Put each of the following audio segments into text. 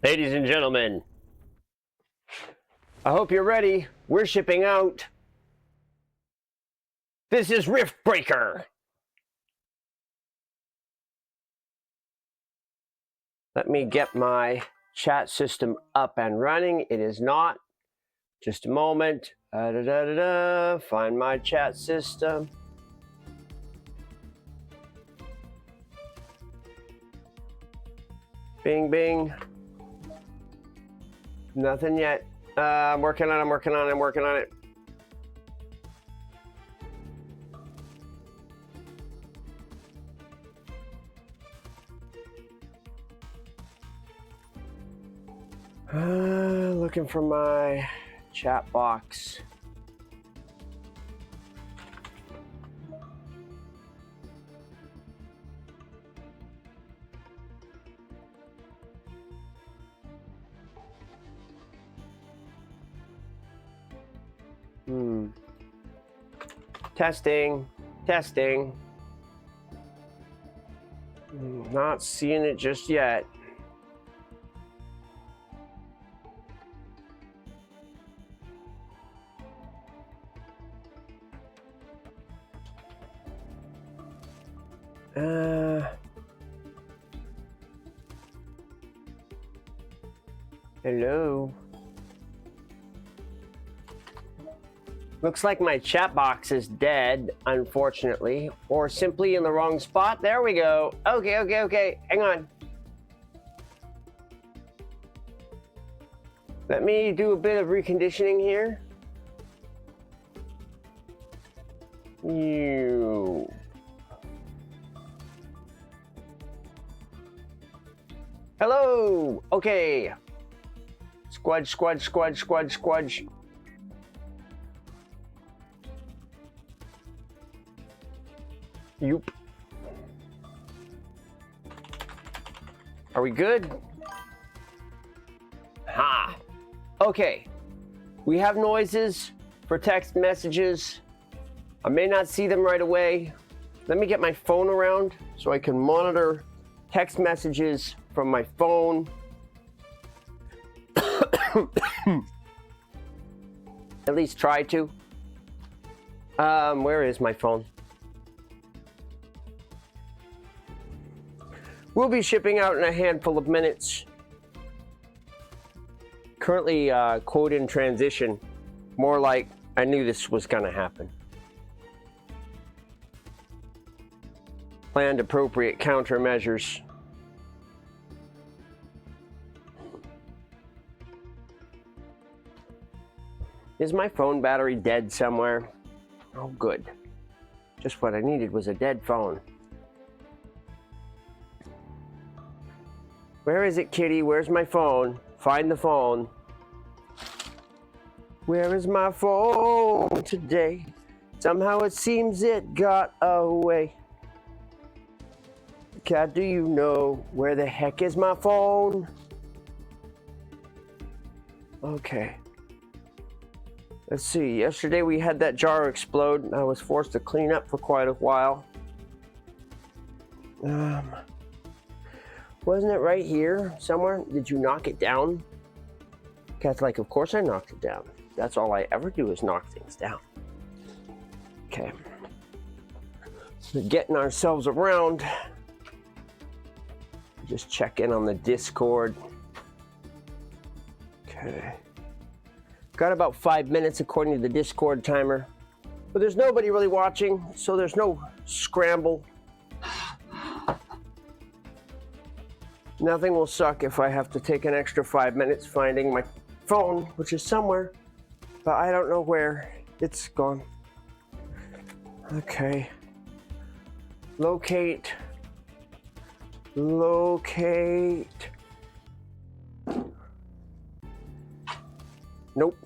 Ladies and gentlemen, I hope you're ready. We're shipping out. This is Riftbreaker. Let me get my chat system up and running. It is not. Just a moment. Find my chat system. Bing, bing. Nothing yet. I'm working on it. Looking for my chat box. Testing. Not seeing it just yet. Hello. Looks like my chat box is dead, unfortunately, or simply in the wrong spot. There we go. Okay. Hang on. Let me do a bit of reconditioning here. Hello. Okay. Squudge. Yoop. Are we good? Ha. Okay. We have noises for text messages. I may not see them right away. Let me get my phone around so I can monitor text messages from my phone. At least try to. Where is my phone? We'll be shipping out in a handful of minutes. Currently, quote in transition. More like, I knew this was gonna happen. Planned appropriate countermeasures. Is my phone battery dead somewhere? Oh, good. Just what I needed was a dead phone. Where is it, kitty? Where's my phone? Find the phone. Where is my phone today? Somehow it seems it got away. Cat, do you know where the heck is my phone? Okay. Let's see. Yesterday we had that jar explode and I was forced to clean up for quite a while. Wasn't it right here somewhere? Did you knock it down? Cat's like, of course I knocked it down. That's all I ever do is knock things down. Okay. We're getting ourselves around. Just check in on the Discord. Okay. Got about 5 minutes according to the Discord timer. But there's nobody really watching, so there's no scramble. Nothing will suck if I have to take an extra 5 minutes finding my phone, which is somewhere, but I don't know where. It's gone. Okay. Locate. Nope.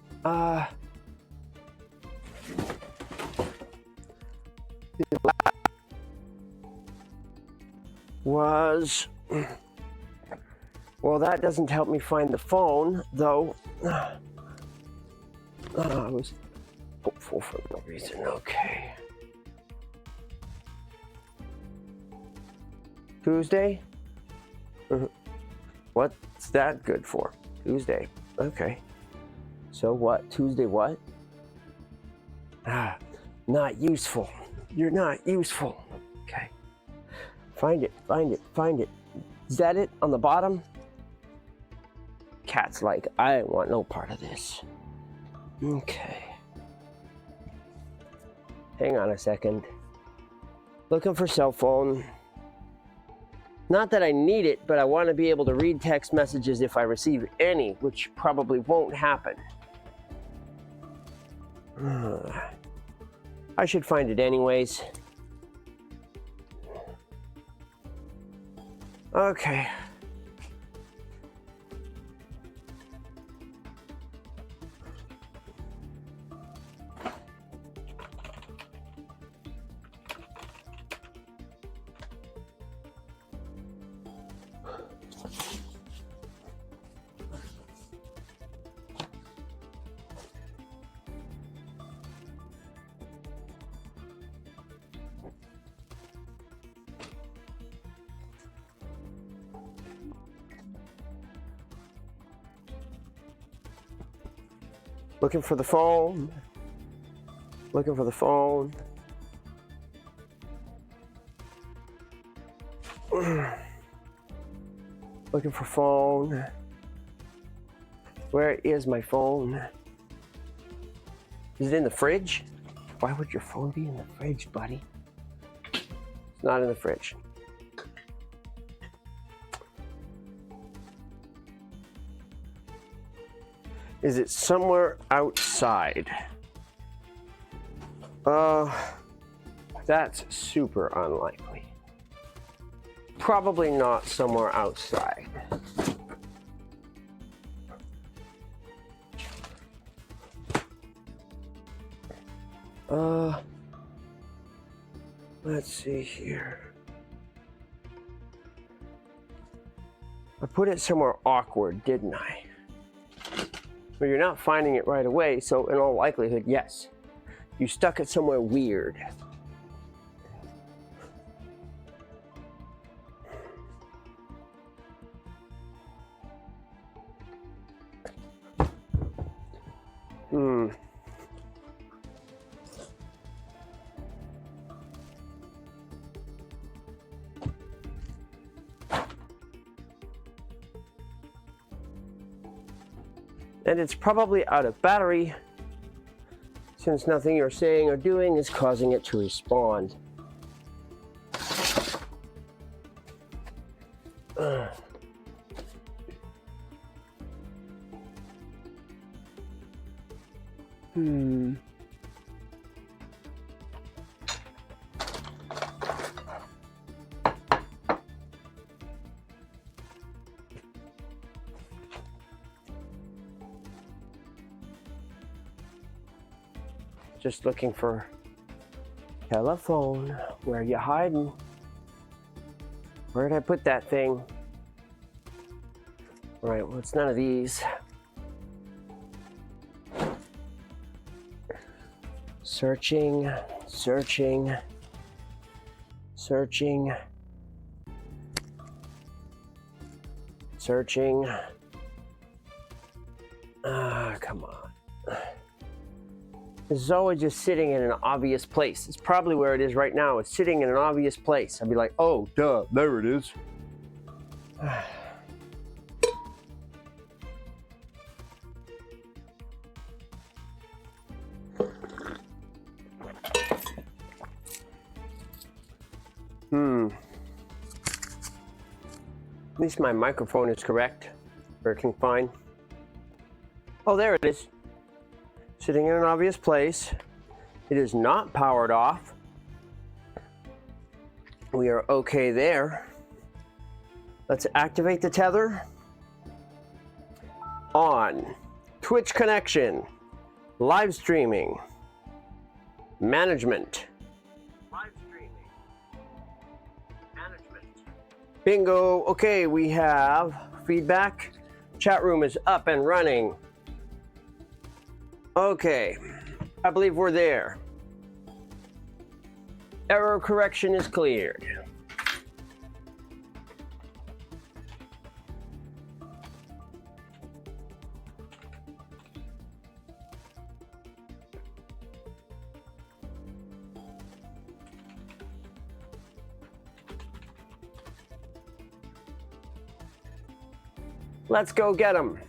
Well, that doesn't help me find the phone, though. I was hopeful for no reason. Okay. Tuesday? What's that good for? Tuesday. Okay. So what? Tuesday what? Ah, not useful. You're not useful. Okay. Find it, find it, find it. Is that it on the bottom? Cat's like, I want no part of this. Okay. Hang on a second. Looking for cell phone. Not that I need it, but I want to be able to read text messages if I receive any, which probably won't happen. I should find it anyways. Okay. Looking for the phone. Looking for the phone. Looking for phone. Where is my phone? Is it in the fridge? Why would your phone be in the fridge, buddy? It's not in the fridge. Is it somewhere outside? That's super unlikely. Probably not somewhere outside. Let's see here. I put it somewhere awkward, didn't I? But you're not finding it right away, so in all likelihood, yes. You stuck it somewhere weird. And it's probably out of battery, since nothing you're saying or doing is causing it to respond. Just looking for telephone. Where you hiding? Where did I put that thing? All right, well, it's none of these. Searching, searching, searching, searching. Come on. This is always just sitting in an obvious place. It's probably where it is right now. It's sitting in an obvious place. I'd be like, oh, duh, there it is. At least my microphone is correct. Working fine. Oh, there it is. Sitting in an obvious place. It is not powered off. We are okay there. Let's activate the tether. On. Twitch connection. Live streaming. Management. Live streaming. Management. Bingo. Okay, we have feedback. Chat room is up and running. Okay, I believe we're there. Error correction is cleared. Let's go get them.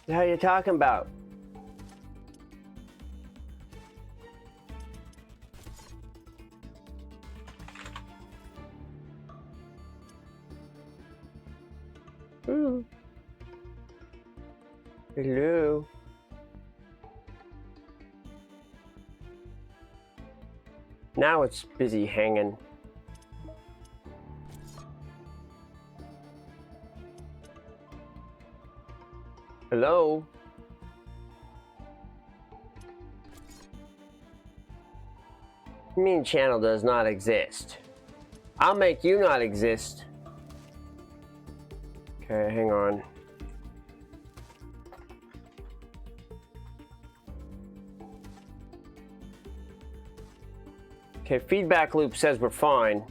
How are you talking about? Hello. Now it's busy hanging. Hello? You mean channel does not exist? I'll make you not exist. Okay, hang on. Okay, feedback loop says we're fine.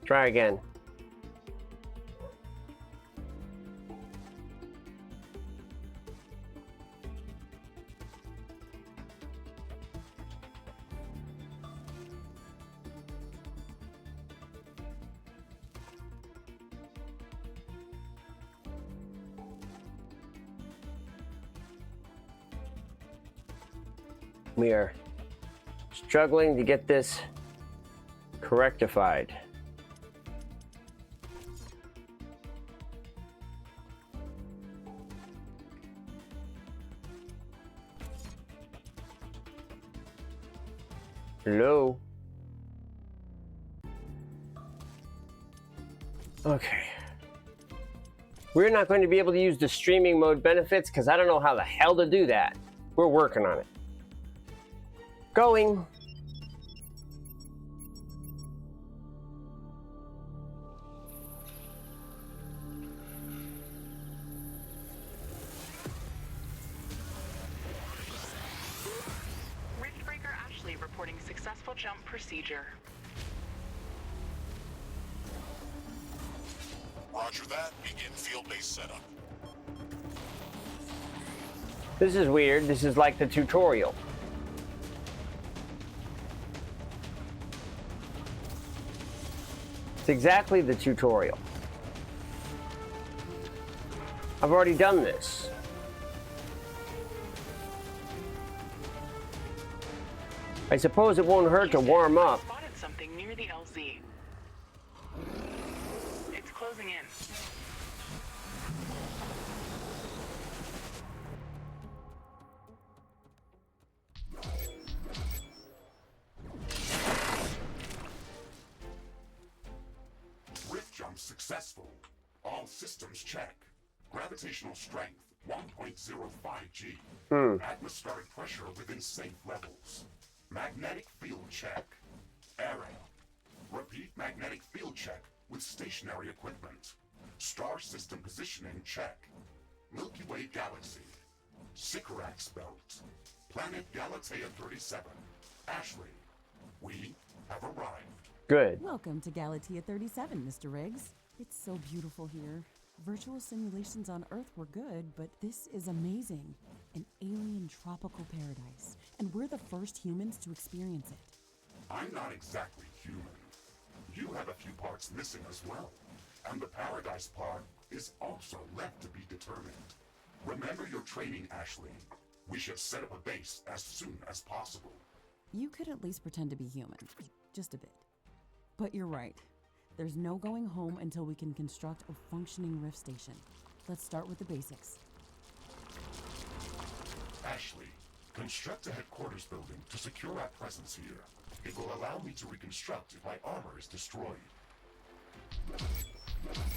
Try again. We are struggling to get this correctified. Hello? Okay. We're not going to be able to use the streaming mode benefits because I don't know how the hell to do that. We're working on it. Going. Riftbreaker Ashley reporting successful jump procedure. Roger that. Begin field-based setup. This is weird. This is like the tutorial. It's exactly the tutorial. I've already done this. I suppose it won't hurt to warm up. Spotted something near the LZ. It's closing in. Rift jump successful. All systems check. Gravitational strength 1.05 G. Atmospheric pressure within safe levels. Magnetic field check. Area. Repeat magnetic field check with stationary equipment. Star system positioning check. Milky Way galaxy. Sycorax belt. Planet Galatea 37. Ashley, we have arrived. Good. Welcome to Galatea 37, Mr. Riggs. It's so beautiful here. Virtual simulations on Earth were good, but this is amazing. An alien tropical paradise, and we're the first humans to experience it. I'm not exactly human. You have a few parts missing as well. And the paradise part is also left to be determined. Remember your training, Ashley. We should set up a base as soon as possible. You could at least pretend to be human. Just a bit. But you're right. There's no going home until we can construct a functioning rift station. Let's start with the basics. Ashley, construct a headquarters building to secure our presence here. It will allow me to reconstruct if my armor is destroyed.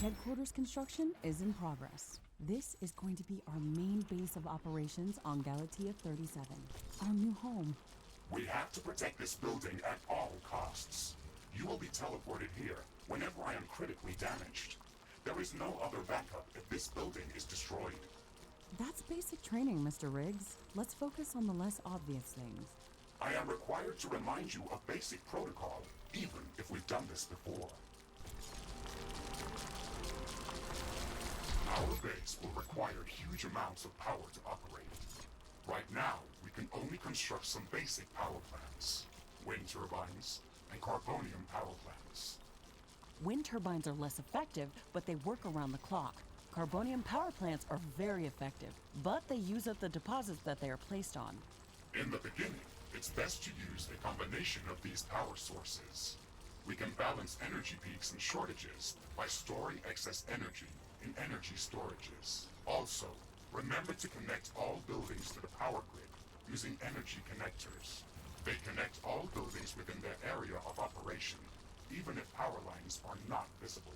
Headquarters construction is in progress. This is going to be our main base of operations on Galatea 37, our new home. We have to protect this building at all costs. You will be teleported here whenever I am critically damaged. There is no other backup if this building is destroyed. That's basic training, Mr. Riggs. Let's focus on the less obvious things. I am required to remind you of basic protocol, even if we've done this before. Our base will require huge amounts of power to operate. Right now, we can only construct some basic power plants. Wind turbines and carbonium power plants. Wind turbines are less effective, but they work around the clock. Carbonium power plants are very effective, but they use up the deposits that they are placed on. In the beginning, it's best to use a combination of these power sources. We can balance energy peaks and shortages by storing excess energy in energy storages. Also, remember to connect all buildings to the power grid using energy connectors. They connect all buildings within their area of operation, even if power lines are not visible.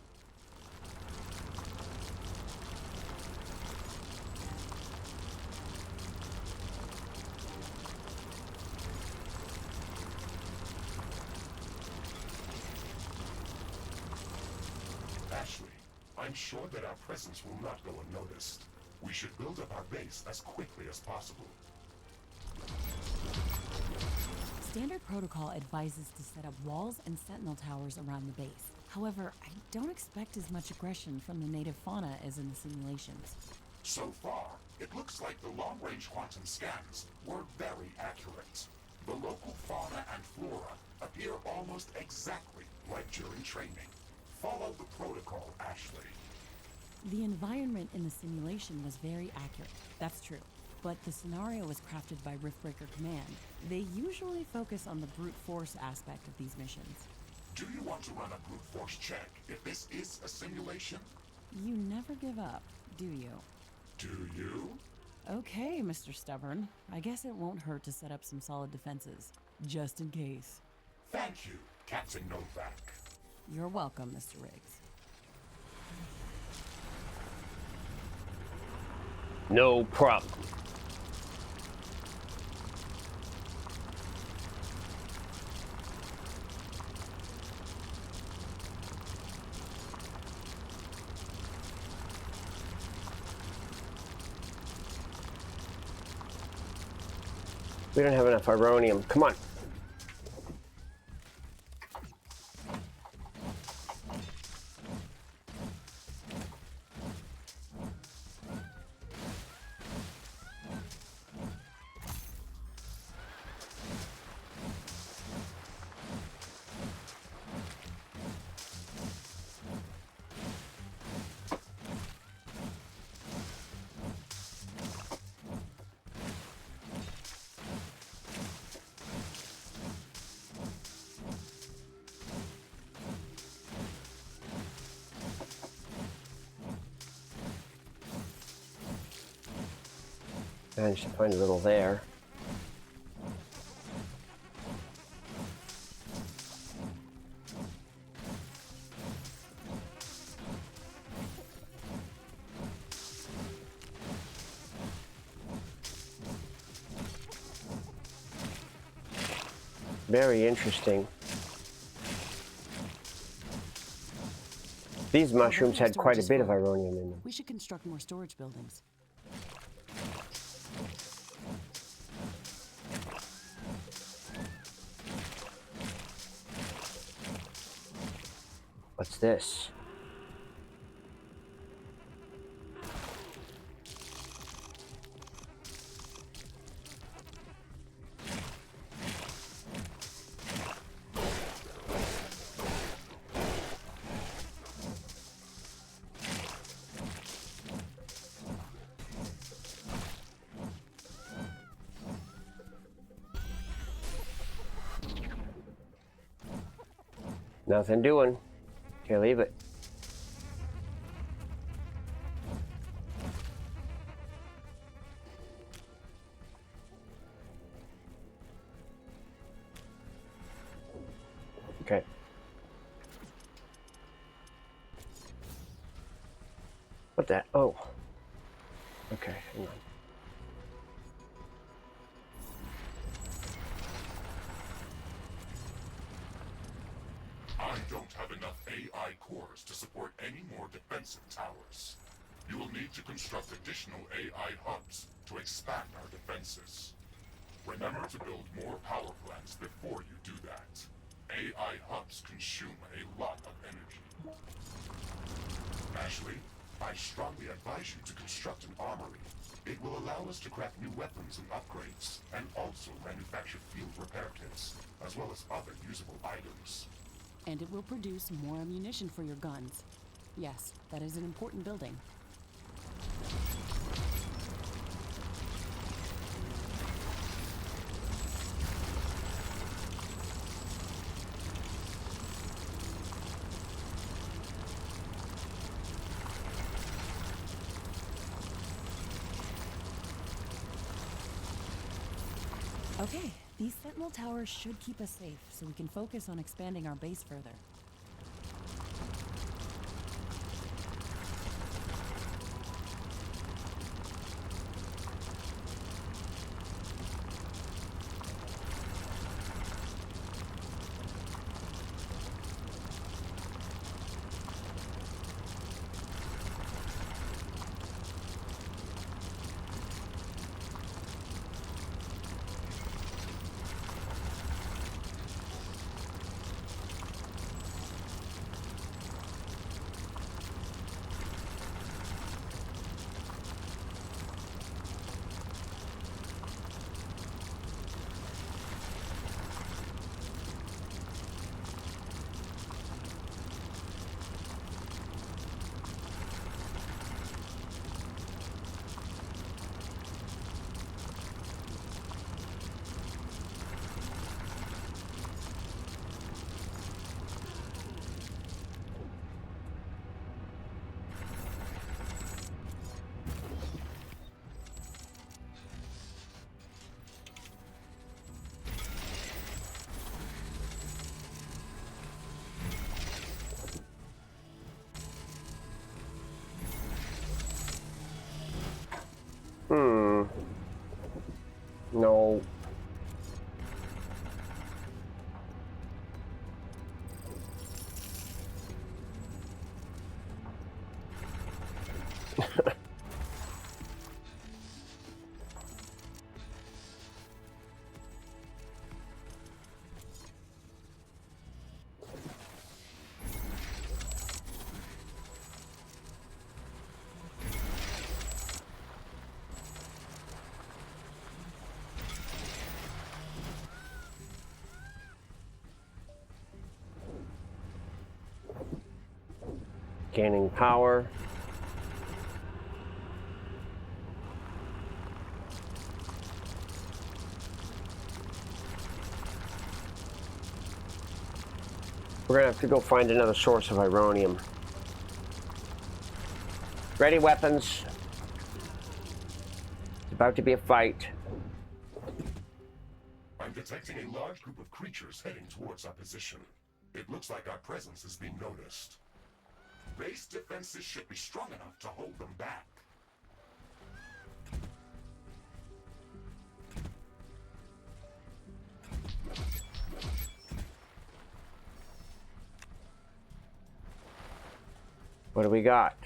Ashley, I'm sure that our presence will not go unnoticed. We should build up our base as quickly as possible. Standard protocol advises to set up walls and sentinel towers around the base. However, I don't expect as much aggression from the native fauna as in the simulations. So far, it looks like the long-range quantum scans were very accurate. The local fauna and flora appear almost exactly like during training. Follow the protocol, Ashley. The environment in the simulation was very accurate, that's true. But the scenario was crafted by Riftbreaker Command. They usually focus on the brute force aspect of these missions. Do you want to run a brute force check if this is a simulation? You never give up, do you? Do you? Okay, Mr. Stubborn. I guess it won't hurt to set up some solid defenses, just in case. Thank you, Captain Novak. You're welcome, Mr. Riggs. No problem. We don't have enough ironium. Come on. Managed to find a little there. Very interesting. These mushrooms had quite a bit of ironium in them. We should construct more storage buildings. What's this? Nothing doing. Here, leave it. Okay. What the? Oh. Okay, hang on. I don't have enough AI cores to support any more defensive towers. You will need to construct additional AI hubs to expand our defenses. Remember to build more power plants before you do that. AI hubs consume a lot of energy. Ashley, I strongly advise you to construct an armory. It will allow us to craft new weapons and upgrades, and also manufacture field repair kits, as well as other usable items. And it will produce more ammunition for your guns. Yes, that is an important building. Okay, these sentinel towers should keep us safe, so we can focus on expanding our base further. No. Gaining power. We're gonna have to go find another source of ironium. Ready, weapons. It's about to be a fight. I'm detecting a large group of creatures heading towards our position. It looks like our presence is being noticed. Base defenses should be strong enough to hold them back. What do we got?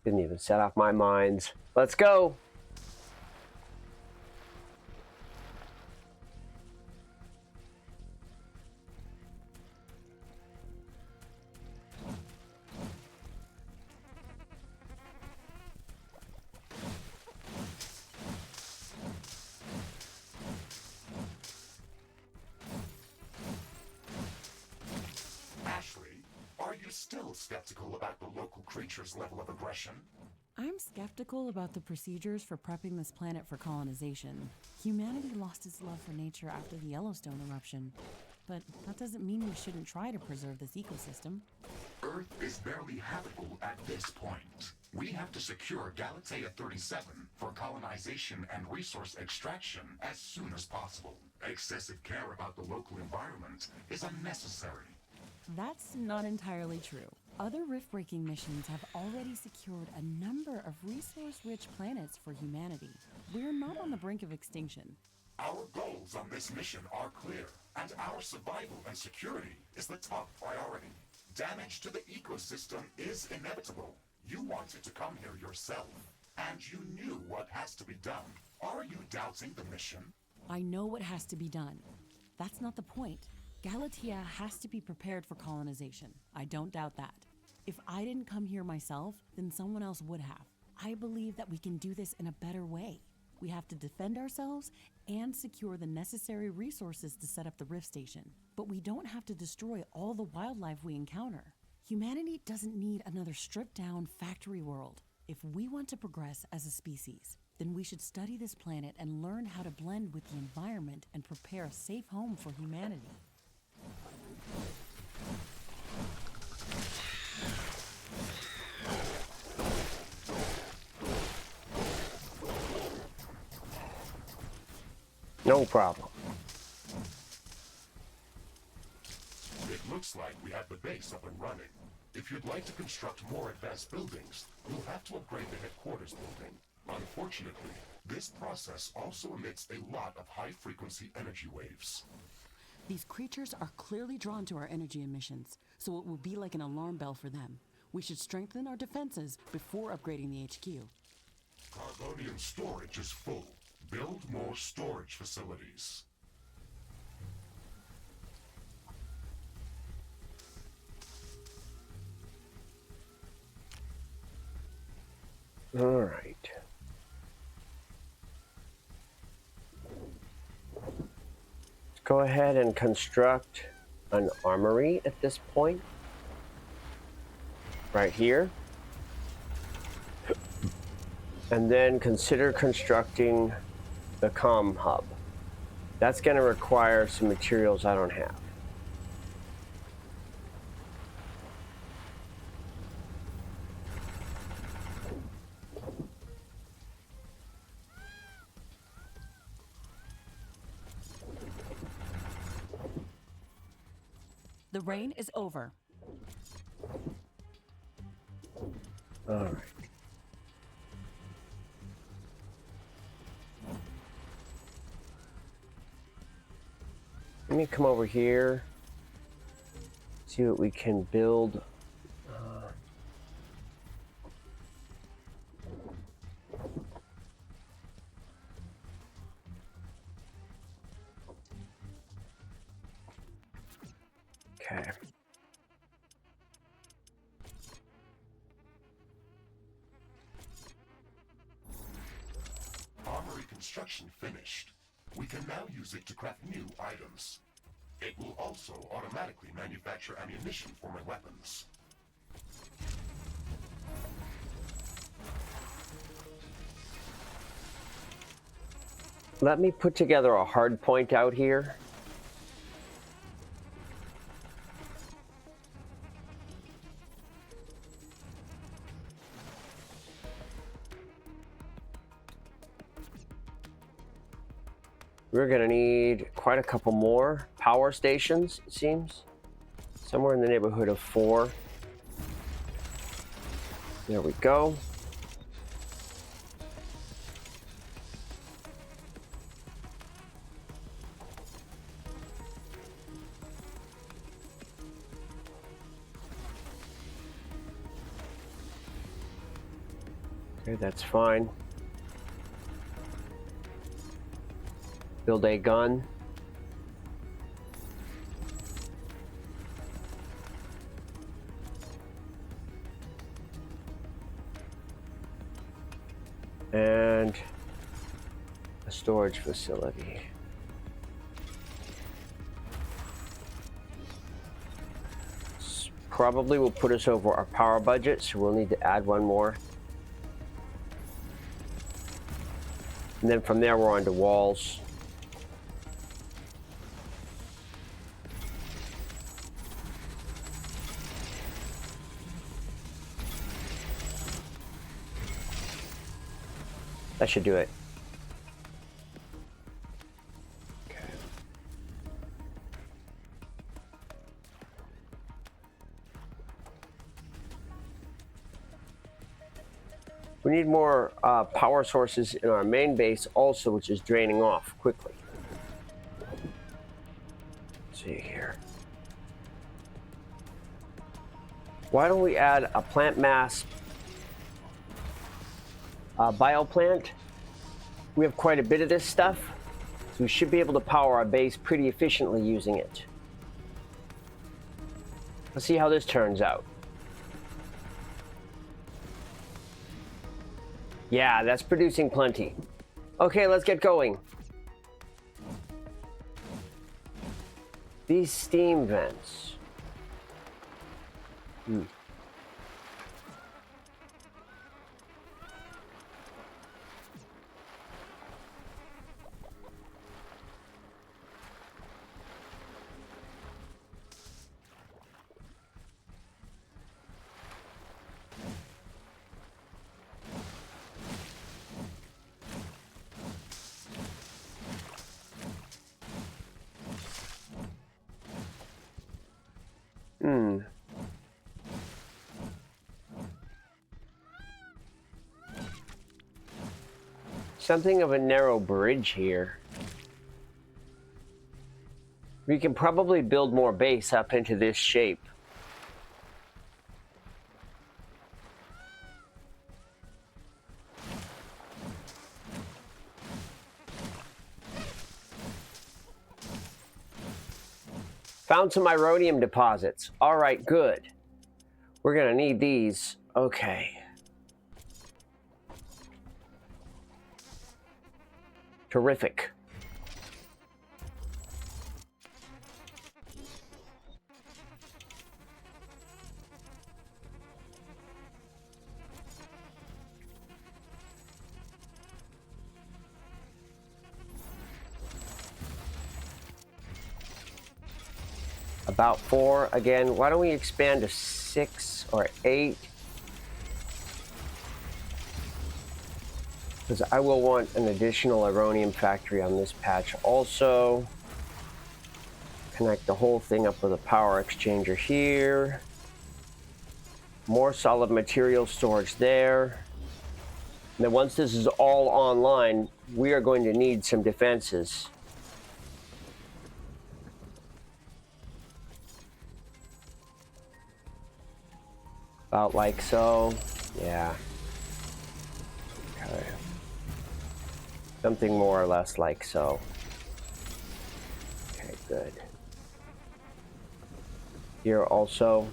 Didn't even set off my mines. Let's go. Ashley, are you still skeptical about the local creature's level of aggression? I'm skeptical about the procedures for prepping this planet for colonization. Humanity lost its love for nature after the Yellowstone eruption. But that doesn't mean we shouldn't try to preserve this ecosystem. Earth is barely habitable at this point. We have to secure Galatea 37 for colonization and resource extraction as soon as possible. Excessive care about the local environment is unnecessary. That's not entirely true. Other rift-breaking missions have already secured a number of resource-rich planets for humanity. We're not on the brink of extinction. Our goals on this mission are clear, and our survival and security is the top priority. Damage to the ecosystem is inevitable. You wanted to come here yourself, and you knew what has to be done. Are you doubting the mission? I know what has to be done. That's not the point. Galatea has to be prepared for colonization. I don't doubt that. If I didn't come here myself, then someone else would have. I believe that we can do this in a better way. We have to defend ourselves and secure the necessary resources to set up the Rift Station. But we don't have to destroy all the wildlife we encounter. Humanity doesn't need another stripped-down factory world. If we want to progress as a species, then we should study this planet and learn how to blend with the environment and prepare a safe home for humanity. No problem. It looks like we have the base up and running. If you'd like to construct more advanced buildings, you'll have to upgrade the headquarters building. Unfortunately, this process also emits a lot of high-frequency energy waves. These creatures are clearly drawn to our energy emissions, so it will be like an alarm bell for them. We should strengthen our defenses before upgrading the HQ. Carbonium storage is full. Build more storage facilities. All right. Let's go ahead and construct an armory at this point. Right here. And then consider constructing the comm hub. That's going to require some materials I don't have. The rain is over. All right. Let me come over here, see what we can build. Okay. Armory construction finished. We can now use it to craft new items. It will also automatically manufacture ammunition for my weapons. Let me put together a hard point out here. We're going to need quite a couple more power stations, it seems. Somewhere in the neighborhood of 4. There we go. Okay, that's fine. Build a gun. And a storage facility. This probably will put us over our power budget, so we'll need to add one more. And then from there, we're on to walls. That should do it. Okay. We need more power sources in our main base also, which is draining off quickly. Let's see here. Why don't we add a plant mass bioplant? We have quite a bit of this stuff, so we should be able to power our base pretty efficiently using it. Let's see how this turns out. Yeah, that's producing plenty. Okay, let's get going. These steam vents. Something of a narrow bridge here. We can probably build more base up into this shape. Found some ironium deposits. All right, good. We're gonna need these. Okay. Terrific. About 4 again. Why don't we expand to 6 or 8? Because I will want an additional ironium factory on this patch also. Connect the whole thing up with a power exchanger here. More solid material storage there. And then once this is all online, we are going to need some defenses. About like so. Yeah. Okay. Something more or less like so. Okay, good. Here also,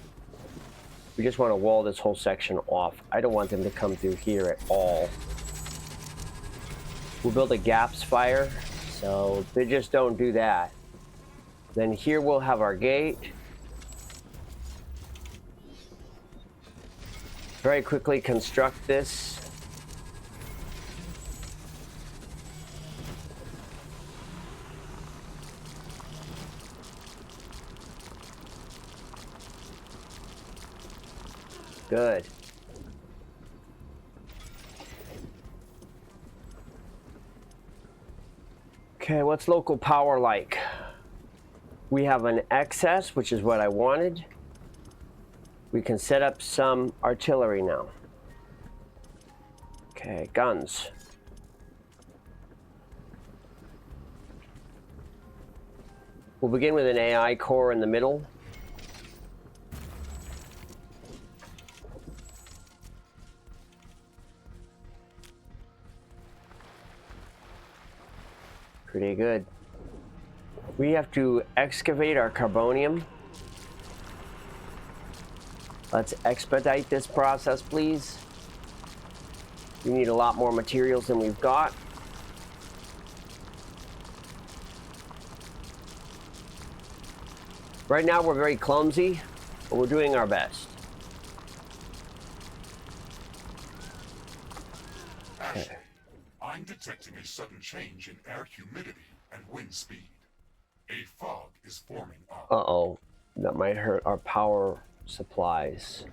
we just want to wall this whole section off. I don't want them to come through here at all. We'll build a gaps fire, so they just don't do that. Then here we'll have our gate. Very quickly construct this. Good. Okay, what's local power like? We have an excess, which is what I wanted. We can set up some artillery now. Okay, guns. We'll begin with an AI core in the middle. Pretty good. We have to excavate our carbonium. Let's expedite this process, please. We need a lot more materials than we've got. Right now we're very clumsy, but we're doing our best. Ashley, I I'm detecting a sudden change in air humidity and wind speed. A fog is forming up. Uh-oh. That might hurt our power supplies.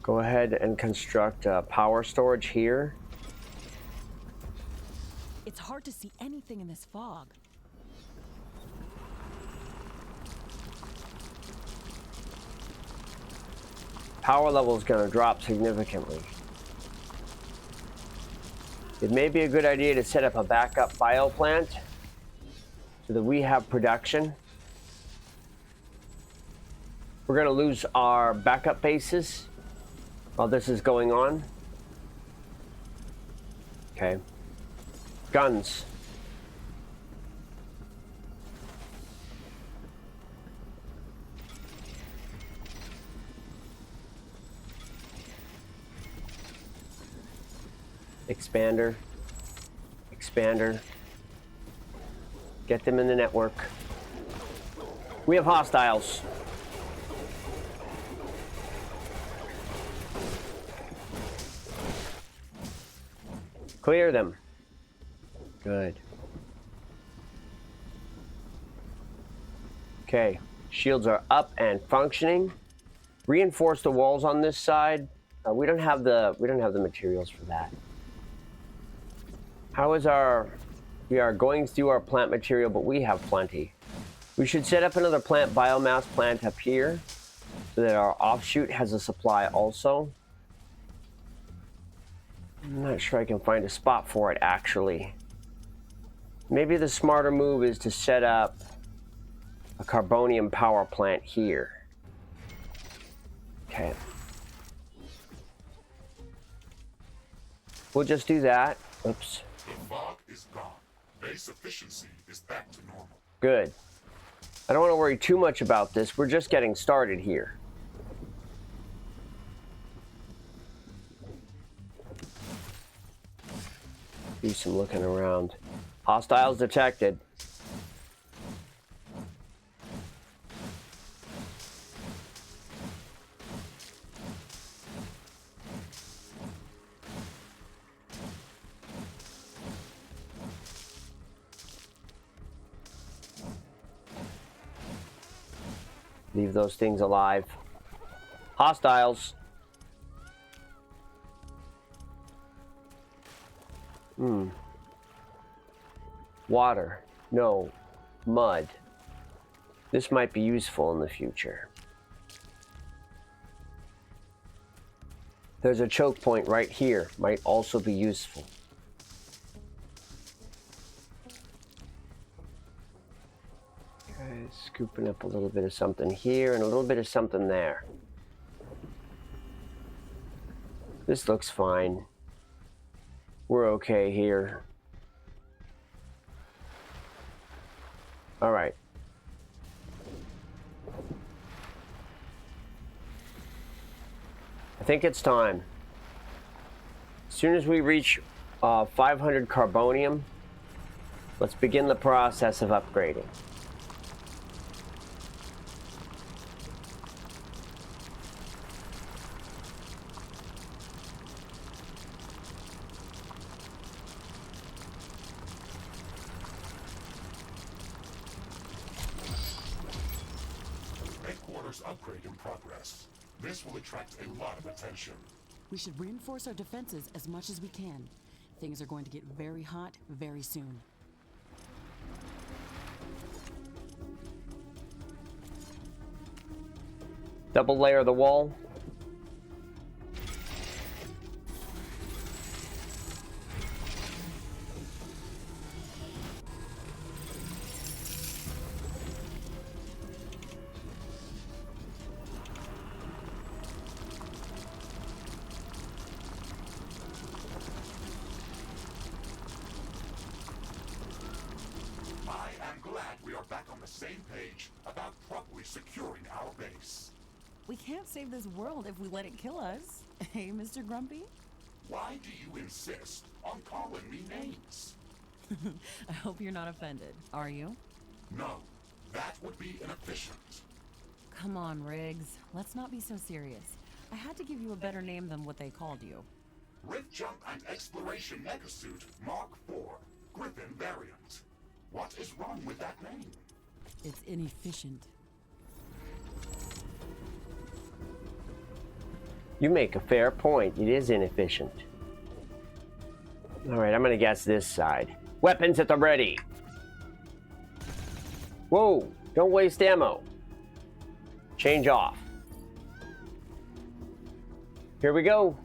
Go ahead and construct power storage here. It's hard to see anything in this fog. Power level is going to drop significantly. It may be a good idea to set up a backup bio plant so that we have production. We're going to lose our backup bases while this is going on. Okay. Guns. Expander. Expander. Get them in the network. We have hostiles. Clear them. Good. Okay. Shields are up and functioning. Reinforce the walls on this side. We don't have the materials for that. How is our... We are going through our plant material, but we have plenty. We should set up another plant biomass plant up here so that our offshoot has a supply also. I'm not sure I can find a spot for it, actually. Maybe the smarter move is to set up a carbonium power plant here. Okay. We'll just do that. Oops. The fog is gone. Base efficiency is back to normal. Good. I don't want to worry too much about this. We're just getting started here. Do some looking around. Hostiles detected. Leave those things alive. Hostiles. Water. No. Mud. This might be useful in the future. There's a choke point right here. Might also be useful. Okay, scooping up a little bit of something here and a little bit of something there. This looks fine. We're okay here. All right. I think it's time. As soon as we reach 500 carbonium, let's begin the process of upgrading. Headquarters upgrade in progress. This will attract a lot of attention. We should reinforce our defenses as much as we can. Things are going to get very hot very soon. Double layer the wall. I am glad we are back on the same page about properly securing our base. We can't save this world if we let it kill us. Hey, Mr. Grumpy? Why do you insist on calling me names? I hope you're not offended. Are you? No, that would be inefficient. Come on, Riggs. Let's not be so serious. I had to give you a better name than what they called you. Rift Jump and Exploration Megasuit Mark IV, Griffin variant. What is wrong with that name? It's inefficient. You make a fair point. It is inefficient. All right, I'm gonna guess this side. Weapons at the ready. Whoa, don't waste ammo. Change off. Here we go.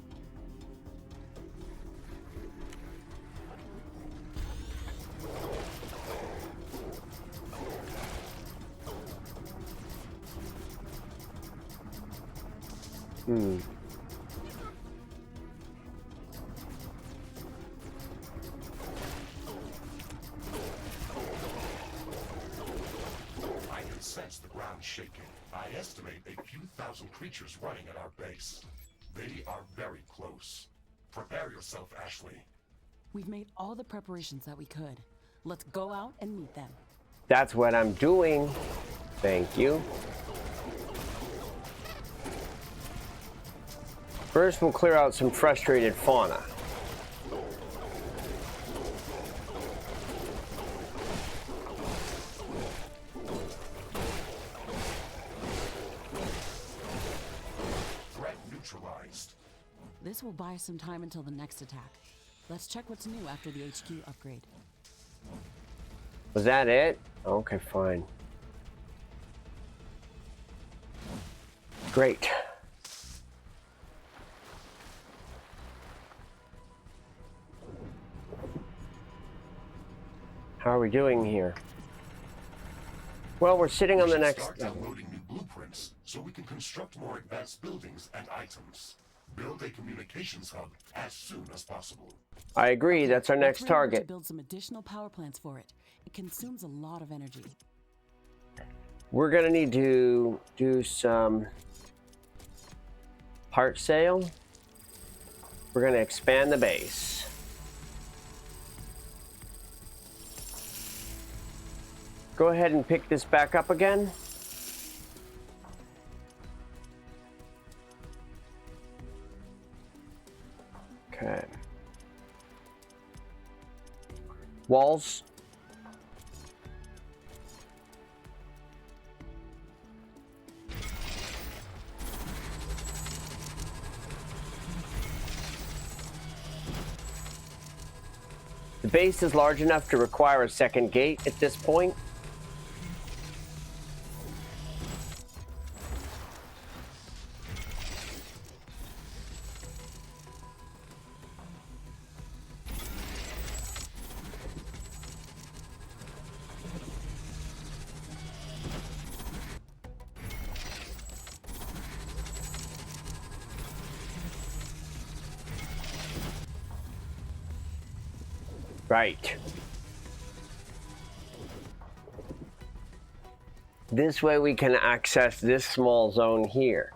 I can sense the ground shaking. I estimate a few thousand creatures running at our base. They are very close. Prepare yourself, Ashley. We've made all the preparations that we could. Let's go out and meet them. That's what I'm doing. Thank you. First, we'll clear out some frustrated fauna. Threat neutralized. This will buy us some time until the next attack. Let's check what's new after the HQ upgrade. Was that it? Okay, fine. Great. How are we doing here? Well, we're sitting on the next... Start downloading new blueprints so we can construct more advanced buildings and items. Build a communications hub as soon as possible. I agree, that's our next Let's remember target. to build some additional power plants for it. It consumes a lot of energy. We're gonna need to do some part sale. We're gonna expand the base. Go ahead and pick this back up again. Okay. Walls. The base is large enough to require a second gate at this point. Right. This way we can access this small zone here.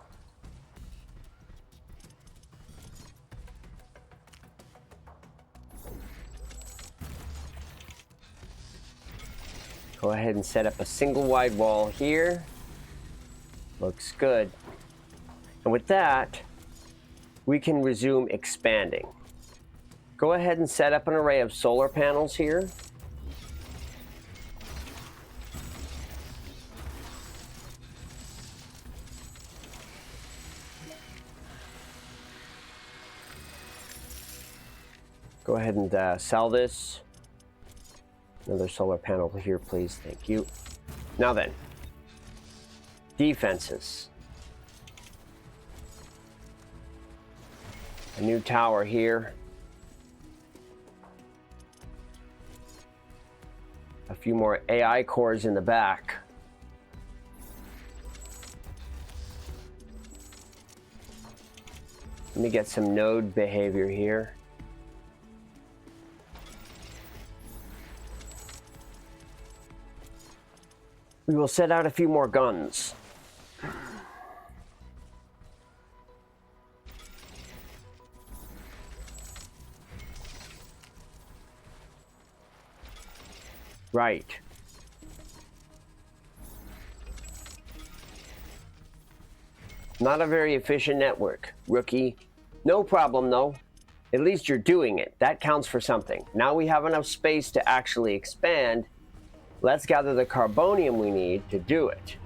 Go ahead and set up a single wide wall here. Looks good. And with that, we can resume expanding. Go ahead and set up an array of solar panels here. Go ahead and sell this. Another solar panel here, please. Thank you. Now then, defenses. A new tower here. A few more AI cores in the back. Let me get some node behavior here. We will set out a few more guns. Right. Not a very efficient network, rookie. No problem, though. At least you're doing it. That counts for something. Now we have enough space to actually expand. Let's gather the carbonium we need to do it.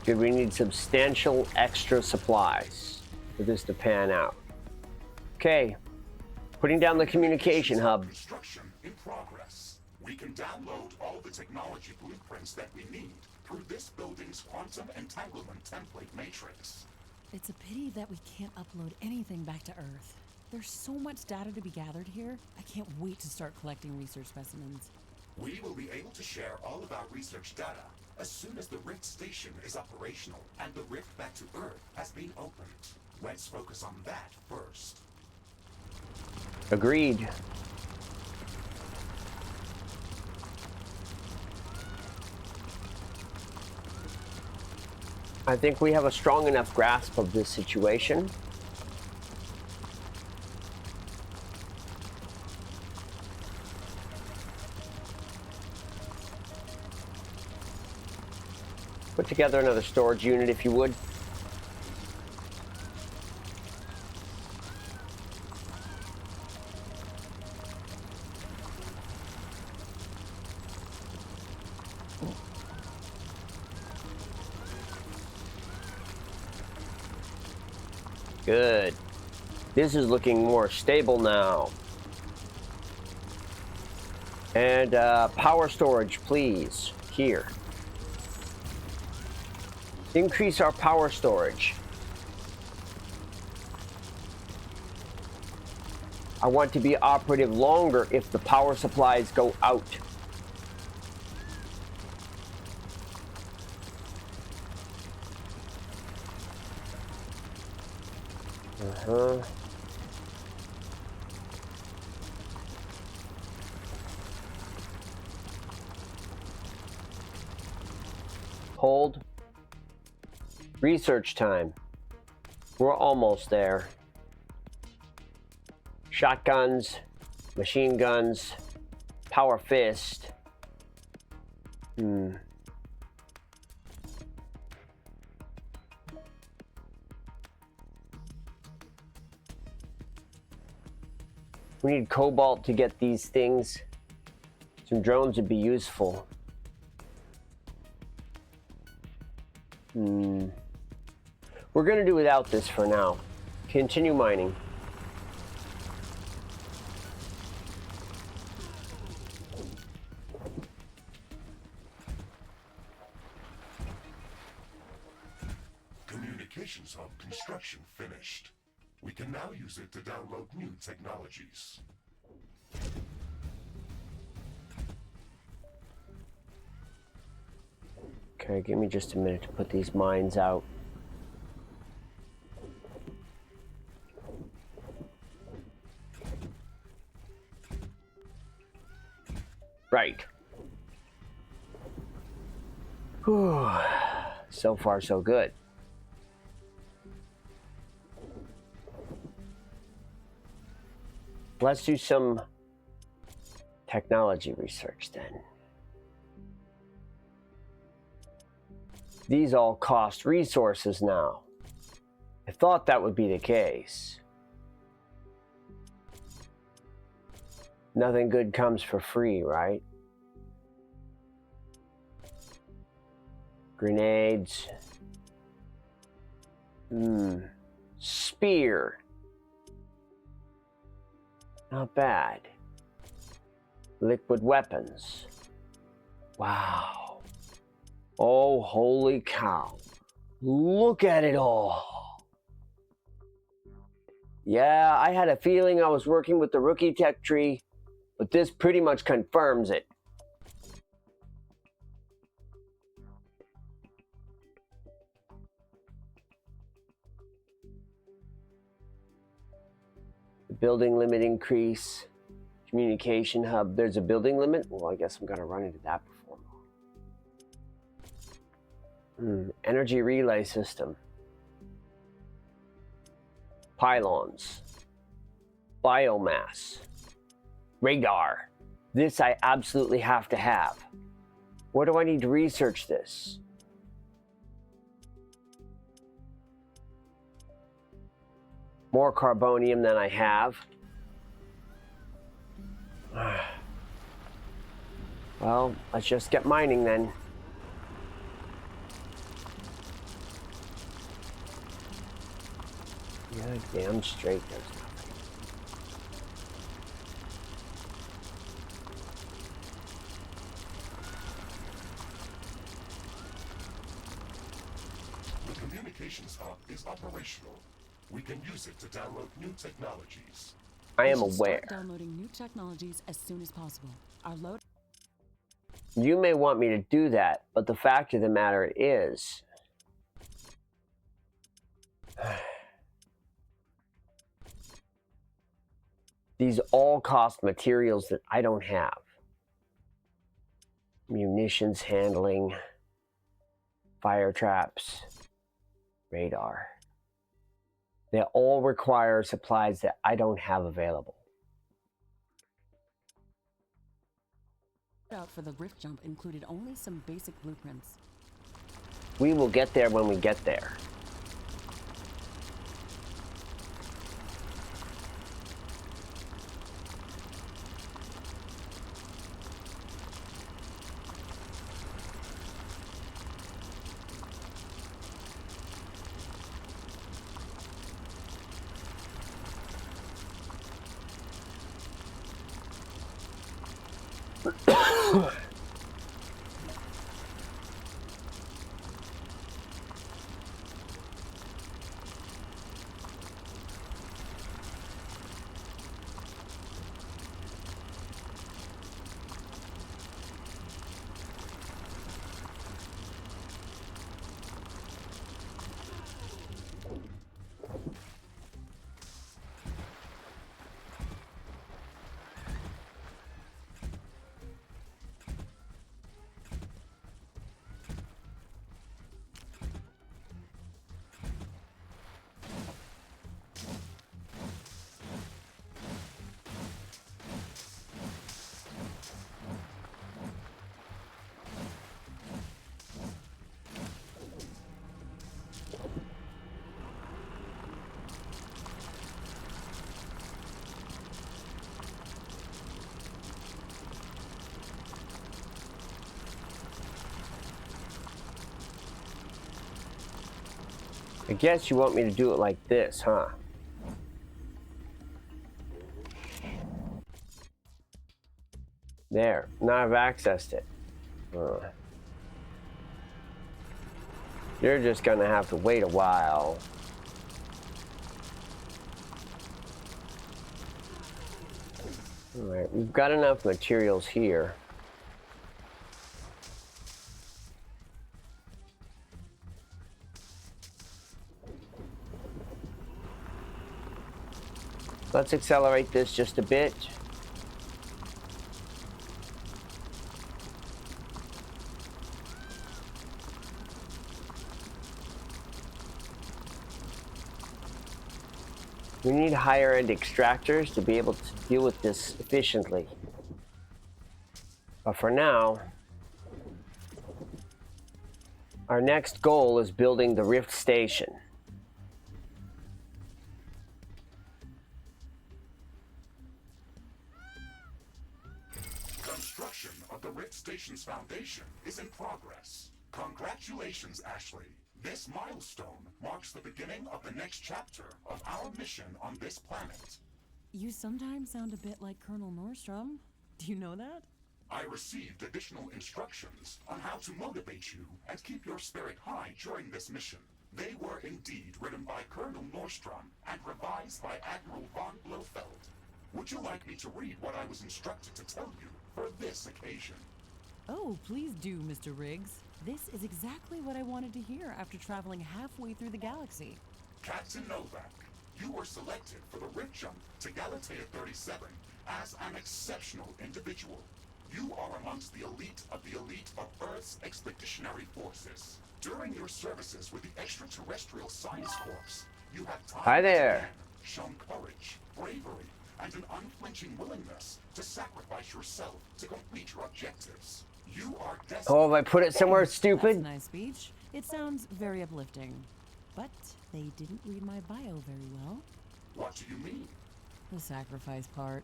Good, we need substantial extra supplies for this to pan out. Okay, putting down the communication hub. Construction in progress. We can download all the technology blueprints that we need through this building's quantum entanglement template matrix. It's a pity that we can't upload anything back to Earth. There's so much data to be gathered here. I can't wait to start collecting research specimens. We will be able to share all of our research data as soon as the Rift station is operational and the rift back to Earth has been opened. Let's focus on that first. Agreed. I think we have a strong enough grasp of this situation. Put together another storage unit if you would. Good. This is looking more stable now. And power storage, please. Here. Increase our power storage. I want to be operative longer if the power supplies go out. Hold. Research time. We're almost there. Shotguns, machine guns, power fist. We need cobalt to get these things. Some drones would be useful. We're going to do without this for now. Continue mining. Communications hub construction finished. We can now use it to download new technologies. Okay, give me just a minute to put these mines out. Right. Whew. So far, so good. Let's do some technology research then. These all cost resources now. I thought that would be the case. Nothing good comes for free, right? Grenades. Spear. Not bad. Liquid weapons. Wow. Oh, holy cow. Look at it all. Yeah, I had a feeling I was working with the rookie tech tree, but this pretty much confirms it. building limit increase. Communication hub. There's a building limit? Well, I guess I'm gonna run into that before. Energy relay system. Pylons. Biomass. Radar. This I absolutely have to have. Where do I need to research this? More carbonium than I have. Well, let's just get mining then. Yeah, damn straight there's nothing. The communications hub is operational. We can use it to download new technologies. I am We should aware. start downloading new technologies as soon as possible. Our load. You may want me to do that, but the fact of the matter is... these all cost materials that I don't have. Munitions handling, fire traps, radar. They all require supplies that I don't have available. Out for the rift jump included only some basic blueprints. We will get there when we get there. I guess you want me to do it like this, huh? There, now I've accessed it. You're just gonna have to wait a while. Alright, we've got enough materials here. Let's accelerate this just a bit. We need higher-end extractors to be able to deal with this efficiently. But for now, our next goal is building the Rift Station. Construction of the Rift Station's foundation is in progress. Congratulations, Ashley. This milestone marks the beginning of the next chapter of our mission on this planet. You sometimes sound a bit like Colonel Nordstrom. Do you know that? I received additional instructions on how to motivate you and keep your spirit high during this mission. They were indeed written by Colonel Nordstrom and revised by Admiral von Blofeld. Would you like me to read what I was instructed to tell you for this occasion? Oh, please do, Mr. Riggs. This is exactly what I wanted to hear after traveling halfway through the galaxy. Captain Novak, You were selected for the Rift Jump to Galatea 37 as an exceptional individual. You are amongst the elite of Earth's expeditionary forces. During your services with the Extraterrestrial Science Corps, you have time Hi and there. again shown courage, bravery, and an unflinching willingness to sacrifice yourself to complete your objectives. You are destined. Oh, have I put it somewhere That's a stupid? nice speech. It sounds very uplifting. But they didn't read my bio very well. What do you mean? The sacrifice part.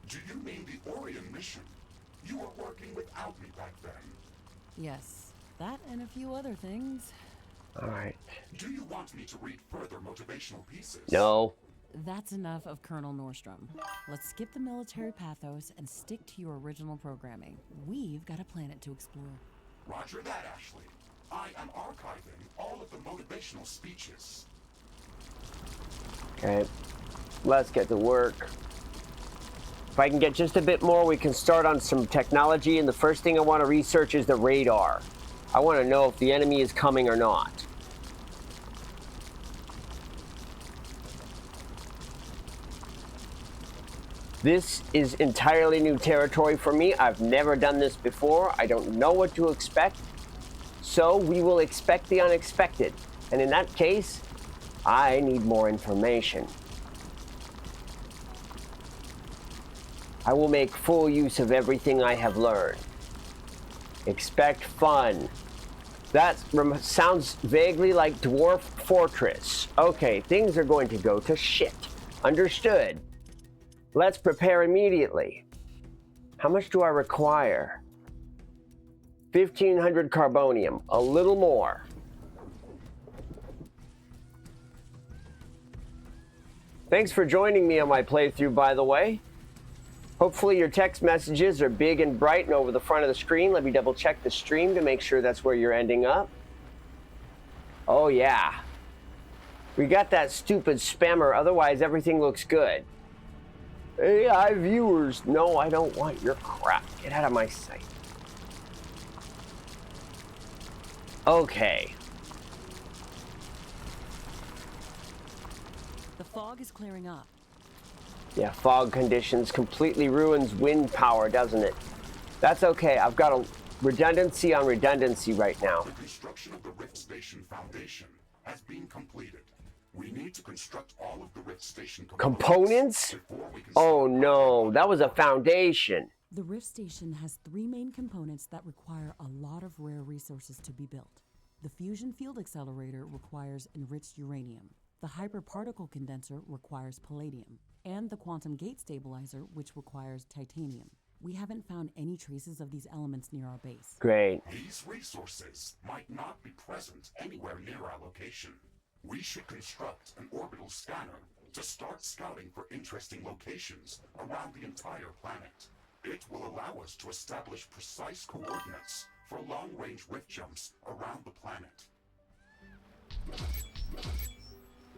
Do you mean the Orion mission? You were working without me back then. Yes, that and a few other things. All right. Do you want me to read further motivational pieces? No. That's enough of Colonel Nordstrom. Let's skip the military pathos and stick to your original programming. We've got a planet to explore. Roger that, Ashley. I am archiving all of the motivational speeches. Okay. Let's get to work. If I can get just a bit more, we can start on some technology, and the first thing I want to research is the radar. I want to know if the enemy is coming or not. This is entirely new territory for me. I've never done this before. I don't know what to expect. So we will expect the unexpected. And in that case, I need more information. I will make full use of everything I have learned. Expect fun. That sounds vaguely like Dwarf Fortress. Okay, things are going to go to shit. Understood. Let's prepare immediately. How much do I require? 1,500 carbonium, a little more. Thanks for joining me on my playthrough, by the way. Hopefully your text messages are big and bright and over the front of the screen. Let me double check the stream to make sure that's where you're ending up. Oh yeah. We got that stupid spammer, otherwise everything looks good. AI viewers. No, I don't want your crap. Get out of my sight. Okay. The fog is clearing up. Yeah, fog conditions completely ruins wind power, doesn't it? That's okay. I've got a redundancy on redundancy right now. The construction of the Rift Station Foundation has been completed. We need to construct all of the Rift Station Components? before we can Oh start no, that was a foundation. The Rift Station has 3 main components that require a lot of rare resources to be built. The fusion field accelerator requires enriched uranium. The hyperparticle condenser requires palladium. And the quantum gate stabilizer, which requires titanium. We haven't found any traces of these elements near our base. Great. These resources might not be present anywhere near our location. We should construct an orbital scanner to start scouting for interesting locations around the entire planet. It will allow us to establish precise coordinates for long-range rift jumps around the planet.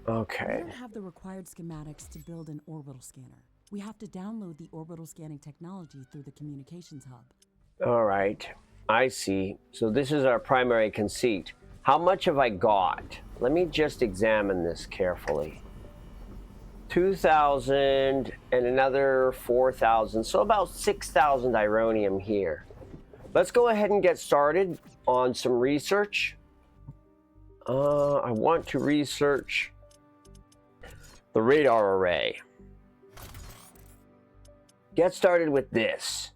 We Okay. don't have the required schematics to build an orbital scanner. We have to download the orbital scanning technology through the communications hub. All right. I see. So this is our primary conceit. How much have I got? Let me just examine this carefully. 2,000 and another 4,000. So about 6,000 ironium here. Let's go ahead and get started on some research. I want to research the radar array. Get started with this.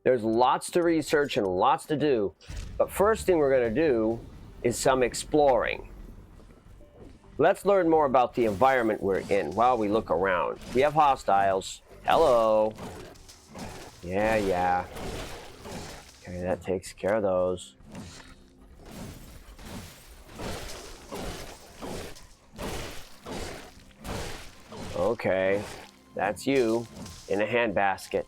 There's lots to research and lots to do. But first thing we're going to do is some exploring. Let's learn more about the environment we're in while we look around. We have hostiles. Hello. Yeah. Okay, that takes care of those. Okay, that's you in a handbasket.